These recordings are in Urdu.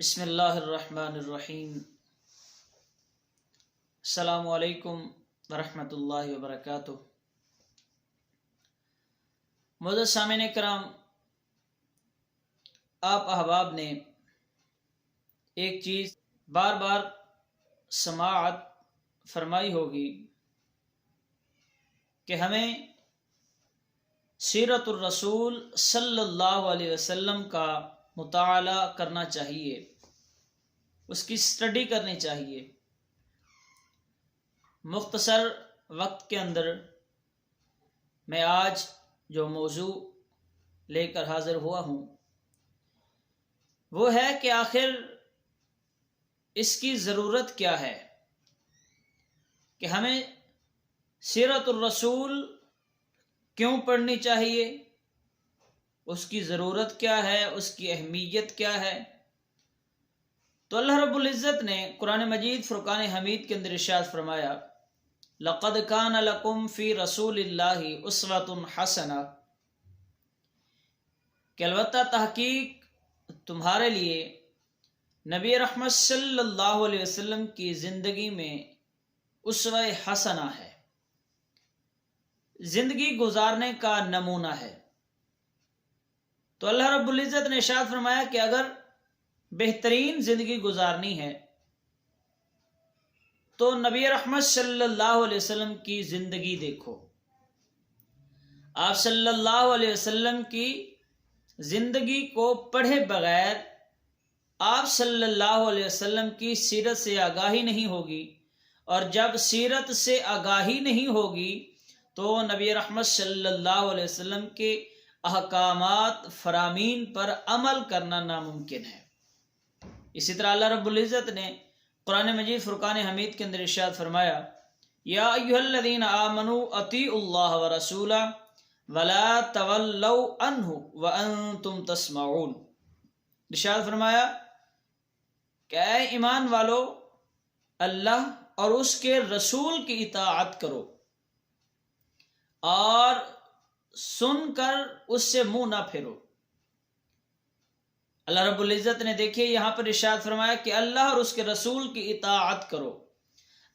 بسم اللہ الرحمن الرحیم۔ السلام علیکم ورحمۃ اللہ وبرکاتہ۔ معزز سامعین کرام، آپ احباب نے ایک چیز بار بار سماعت فرمائی ہوگی کہ ہمیں سیرت الرسول صلی اللہ علیہ وسلم کا مطالعہ کرنا چاہیے، اس کی اسٹڈی کرنی چاہیے۔ مختصر وقت کے اندر میں آج جو موضوع لے کر حاضر ہوا ہوں وہ ہے کہ آخر اس کی ضرورت کیا ہے، کہ ہمیں سیرت الرسول کیوں پڑھنی چاہیے، اس کی ضرورت کیا ہے، اس کی اہمیت کیا ہے۔ تو اللہ رب العزت نے قرآن مجید فرقان حمید کے اندر ارشاد فرمایا، لَقَدْ كَانَ لَكُمْ فِي رَسُولِ اللَّهِ أُسْوَةٌ حَسَنَةٌ، کہ البتہ تحقیق تمہارے لیے نبی رحمت صلی اللہ علیہ وسلم کی زندگی میں اسوہ حسنہ ہے، زندگی گزارنے کا نمونہ ہے۔ تو اللہ رب العزت نے ارشاد فرمایا کہ اگر بہترین زندگی گزارنی ہے تو نبی رحمت صلی اللہ علیہ وسلم کی زندگی دیکھو۔ آپ صلی اللہ علیہ وسلم کی زندگی کو پڑھے بغیر آپ صلی اللہ علیہ وسلم کی سیرت سے آگاہی نہیں ہوگی، اور جب سیرت سے آگاہی نہیں ہوگی تو نبی رحمت صلی اللہ علیہ وسلم کے احکامات فرامین پر عمل کرنا ناممکن ہے۔ اسی طرح اللہ رب العزت نے قرآن مجید فرقان حمید کے اندر ارشاد فرمایا، یا ایھا الذین آمنوا اطیعوا اللہ ورسولہ ولا تولوا عنہ وانتم تسمعون۔ ارشاد فرمایا کہ اے ایمان والو، اللہ اور اس کے رسول کی اطاعت کرو اور سن کر اس سے منہ نہ پھیرو۔ اللہ رب العزت نے دیکھیے یہاں پر ارشاد فرمایا کہ اللہ اور اس کے رسول کی اطاعت کرو۔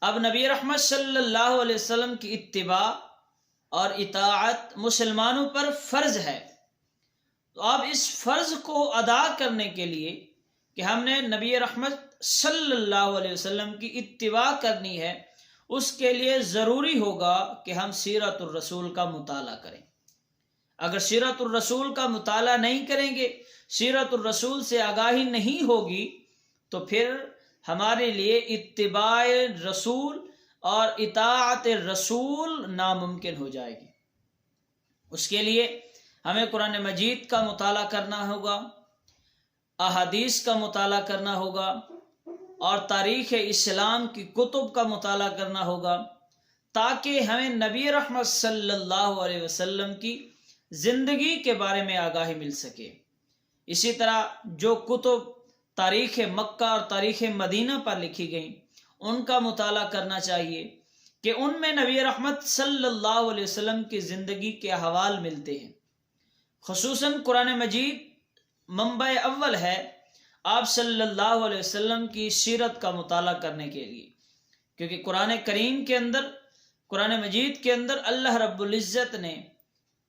اب نبی رحمت صلی اللہ علیہ وسلم کی اتباع اور اطاعت مسلمانوں پر فرض ہے، تو اب اس فرض کو ادا کرنے کے لیے کہ ہم نے نبی رحمت صلی اللہ علیہ وسلم کی اتباع کرنی ہے، اس کے لیے ضروری ہوگا کہ ہم سیرت الرسول کا مطالعہ کریں۔ اگر سیرت الرسول کا مطالعہ نہیں کریں گے، سیرت الرسول سے آگاہی نہیں ہوگی، تو پھر ہمارے لیے اتباع رسول اور اطاعت رسول ناممکن ہو جائے گی۔ اس کے لیے ہمیں قرآن مجید کا مطالعہ کرنا ہوگا، احادیث کا مطالعہ کرنا ہوگا، اور تاریخ اسلام کی کتب کا مطالعہ کرنا ہوگا، تاکہ ہمیں نبی رحمت صلی اللہ علیہ وسلم کی زندگی کے بارے میں آگاہی مل سکے۔ اسی طرح جو کتب تاریخ مکہ اور تاریخ مدینہ پر لکھی گئیں ان کا مطالعہ کرنا چاہیے کہ ان میں نبی رحمت صلی اللہ علیہ وسلم کی زندگی کے احوال ملتے ہیں۔ خصوصاً قرآن مجید منبع اول ہے آپ صلی اللہ علیہ وسلم کی سیرت کا مطالعہ کرنے کے لیے، کیونکہ قرآن کریم کے اندر، قرآن مجید کے اندر اللہ رب العزت نے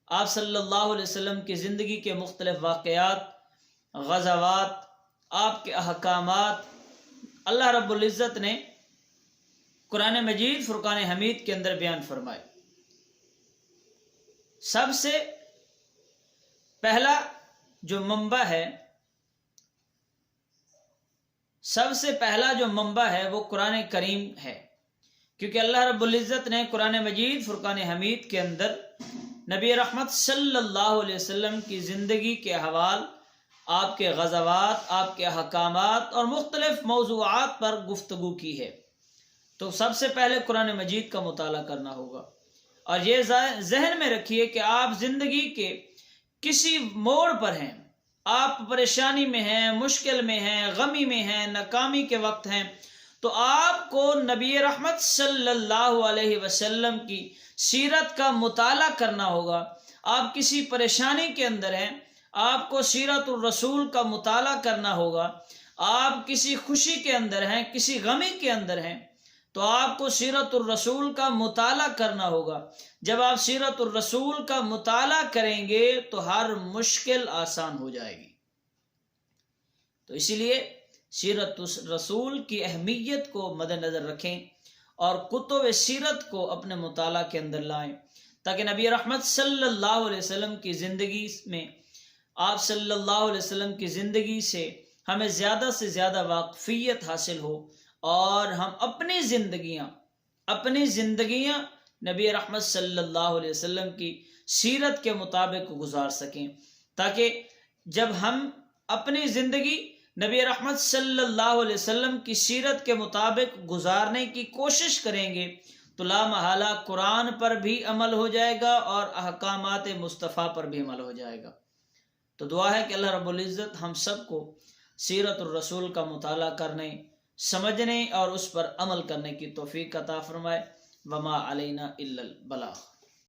آپ صلی اللہ علیہ وسلم کی زندگی کے مختلف واقعات، غزوات، آپ کے احکامات اللہ رب العزت نے قرآن مجید فرقان حمید کے اندر بیان فرمائے۔ سب سے پہلا جو منبع ہے وہ قرآن کریم ہے، کیونکہ اللہ رب العزت نے قرآن مجید فرقان حمید کے اندر نبی رحمت صلی اللہ علیہ وسلم کی زندگی کے احوال، آپ کے غزوات، آپ کے احکامات اور مختلف موضوعات پر گفتگو کی ہے۔ تو سب سے پہلے قرآن مجید کا مطالعہ کرنا ہوگا، اور یہ ذہن میں رکھیے کہ آپ زندگی کے کسی موڑ پر ہیں، آپ پریشانی میں ہیں، مشکل میں ہیں، غمی میں ہیں، ناکامی کے وقت ہیں، تو آپ کو نبی رحمت صلی اللہ علیہ وسلم کی سیرت کا مطالعہ کرنا ہوگا۔ آپ کسی پریشانی کے اندر ہیں، آپ کو سیرت الرسول کا مطالعہ کرنا ہوگا۔ آپ کسی خوشی کے اندر ہیں، کسی غمی کے اندر ہیں، تو آپ کو سیرت الرسول کا مطالعہ کرنا ہوگا۔ جب آپ سیرت الرسول کا مطالعہ کریں گے تو ہر مشکل آسان ہو جائے گی۔ تو اسی لیے سیرت الرسول کی اہمیت کو مد نظر رکھیں اور کتب سیرت کو اپنے مطالعہ کے اندر لائیں، تاکہ نبی رحمت صلی اللہ علیہ وسلم کی زندگی میں، آپ صلی اللہ علیہ وسلم کی زندگی سے ہمیں زیادہ سے زیادہ واقفیت حاصل ہو، اور ہم اپنی زندگیاں نبی رحمت صلی اللہ علیہ وسلم کی سیرت کے مطابق گزار سکیں، تاکہ جب ہم اپنی زندگی نبی رحمت صلی اللہ علیہ وسلم کی سیرت کے مطابق گزارنے کی کوشش کریں گے تو لا محالہ قرآن پر بھی عمل ہو جائے گا اور احکامات مصطفیٰ پر بھی عمل ہو جائے گا۔ تو دعا ہے کہ اللہ رب العزت ہم سب کو سیرت الرسول کا مطالعہ کرنے، سمجھنے اور اس پر عمل کرنے کی توفیق عطا فرمائے۔ وما علینا الا البلاغ۔